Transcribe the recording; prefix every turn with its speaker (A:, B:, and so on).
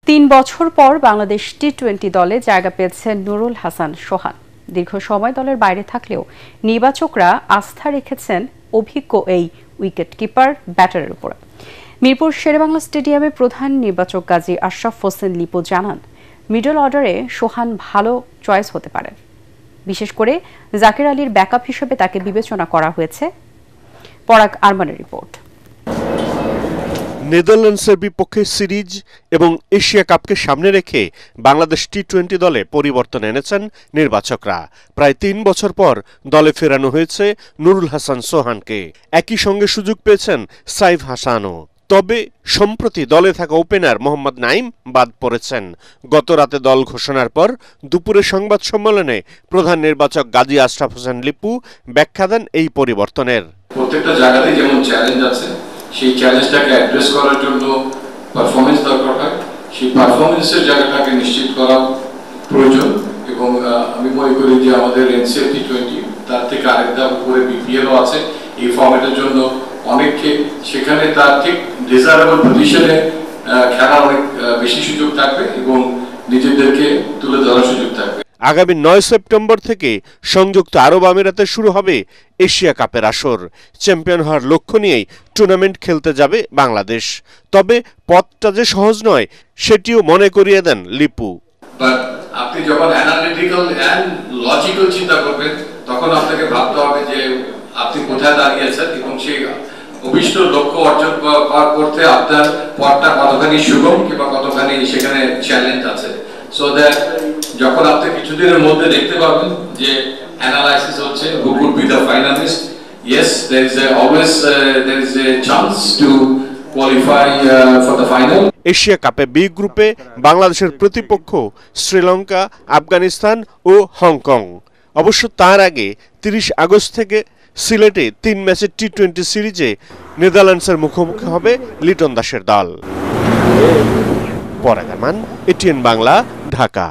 A: ৩ বছর পর বাংলাদেশ টি-20 দলে জায়গা পেয়েছেন নুরুল হাসান সোহান। দীর্ঘ সময় দলের বাইরে থাকলেও নির্বাচকরা আস্থা রেখেছেন অভিজ্ঞ এই উইকেট কিপার ব্যাটারের উপর। মিরপুর শেরেবাংলা স্টেডিয়ামে প্রধান নির্বাচক গাজী আশরাফ হোসেন লিপু জানান, মিডল অর্ডারে সোহান ভালো চয়েস হতে পারেন। বিশেষ করে জাকির আলীর ব্যাকআপ হিসেবে তাকে বিবেচনা করা হয়েছে। পরাগ আরমানের রিপোর্ট।
B: নেদারল্যান্ডসের বিপক্ষে সিরিজ এবং এশিয়া কাপকে সামনে রেখে বাংলাদেশ টি-20 দলে পরিবর্তন এনেছেন নির্বাচকরা। প্রায় ৩ বছর পর দলে ফেরানো হয়েছে নুরুল হাসান সোহানকে। একই সঙ্গে সুযোগ পেয়েছেন সাইফ হাসানও। তবে সম্প্রতি দলে থাকা ওপেনার মোহাম্মদ নাইম বাদ পড়েছেন। গত রাতে দল ঘোষণার পর দুপুরে সংবাদ সম্মেলনে প্রধান নির্বাচক গাজী আশরাফ হোসেন লিপু ব্যাখ্যা দেন এই পরিবর্তনের।
C: প্রত্যেকটা জায়গাতে যেমন চ্যালেঞ্জ আছে, সেই চ্যালেঞ্জটাকে অ্যাড্রেস করার জন্য পারফরমেন্স দরকার হয়। সেই পারফরমেন্সের জায়গাটাকে নিশ্চিত করা প্রয়োজন এবং আমি মনে করি যে আমাদের এনসিএল টি-20 তার থেকে আরেকটা উপরে বিপিএলও আছে। এই ফর্মেটের জন্য অনেককে সেখানে তার ঠিক ডিজায়ারেবল পজিশনে খেলার অনেক বেশি সুযোগ থাকবে এবং নিজেদেরকে তুলে ধরার সুযোগ থাকবে।
B: আগামী ৯ সেপ্টেম্বর থেকে সংযুক্ত আরব আমিরাতে শুরু হবে এশিয়া কাপের আসর। চ্যাম্পিয়ন হওয়ার লক্ষ্য নিয়েই টুর্নামেন্ট খেলতে যাবে বাংলাদেশ। তবে পথটা যে সহজ নয় সেটিও মনে করিয়ে দেন লিপু।
C: আপনি যখন অ্যানালিটিক্যাল এন্ড লজিক্যাল চিন্তা করবেন তখন আপনাকে ভাবতে হবে যে আপনি কোথায় দাঁড়িয়েছেন এবং সেই অভিষ্ট লক্ষ্য অর্জন করতে আপনার পথটা কতখানি সুগম কিংবা কতখানি সেখানে চ্যালেঞ্জ আছে। সো দ্যাট যখন আপনি কিছুদিনের মধ্যে দেখতে পাবেন যে অ্যানালাইসিস হচ্ছে who could be the finalist, yes there is always there is a chance to qualify for the final.
B: Asia কাপে বি গ্রুপে বাংলাদেশের প্রতিপক্ষ শ্রীলঙ্কা, আফগানিস্তান ও হংকং। অবশ্য তার আগে ৩০ আগস্ট থেকে সিলেটে ৩ ম্যাচের টি-20 সিরিজে নেদারল্যান্ডসের মুখোমুখি হবে লিটন দাসের দল। পরাগ আরমান, এটিএন বাংলা, ঢাকা।